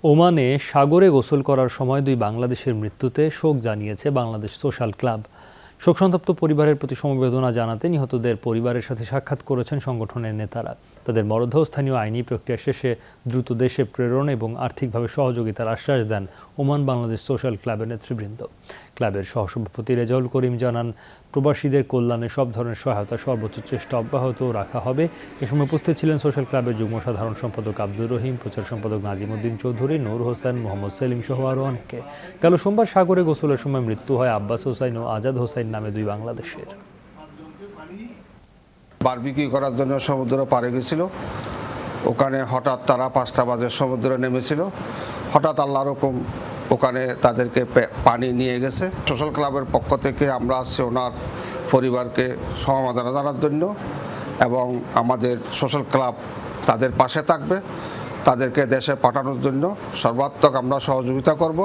ওমানে সাগরে গোসল করার সময় দুই বাংলাদেশের মৃত্যুতে শোক জানিয়েছে বাংলাদেশ সোশ্যাল ক্লাব। শোকসন্তপ্ত পরিবারের প্রতি সমবেদনা জানাতে নিহতদের পরিবারের সাথে সাক্ষাৎ করেছেন সংগঠনের নেতারা। তাদের মরদেহ স্থানীয় আইনি প্রক্রিয়া শেষে দ্রুত দেশে প্রেরণ এবং আর্থিকভাবে সহযোগিতার আশ্বাস দেন ওমান বাংলাদেশ সোশ্যাল ক্লাবের নেতৃবৃন্দ। ক্লাবের সহসভাপতি রেজাউল করিম জানান, প্রবাসীদের কল্যাণে সব ধরনের সহায়তা সর্বোচ্চ চেষ্টা অব্যাহত রাখা হবে। এ সময় উপস্থিত ছিলেন সোশ্যাল ক্লাবের যুগ্ম সাধারণ সম্পাদক আব্দুর রহিম, প্রচার সম্পাদক নাজিমুদ্দিন চৌধুরী, নূর হোসেন, মোহাম্মদ সেলিম সহ আরও অনেকে। গেল সোমবার সাগরে গোসলের সময় মৃত্যু হয় আব্বাস হোসাইন ও আজাদ হোসাইন নামে দুই বাংলাদেশের। বারবিকিউ করার জন্য সমুদ্র পাড়ে গেছিল। ওখানে হঠাৎ তারা 5টা বাজে সমুদ্রে নেমেছিল। হঠাৎ আল্লাহর হুকুম ওখানে তাদেরকে পানি নিয়ে গেছে। সোশ্যাল ক্লাবের পক্ষ থেকে আমরা আসছি ওনার পরিবারকে সমবেদনা জানার জন্য, এবং আমাদের সোশ্যাল ক্লাব তাদের পাশে থাকবে। তাদেরকে দেশে পাঠানোর জন্য সর্বাত্মক আমরা সহযোগিতা করব।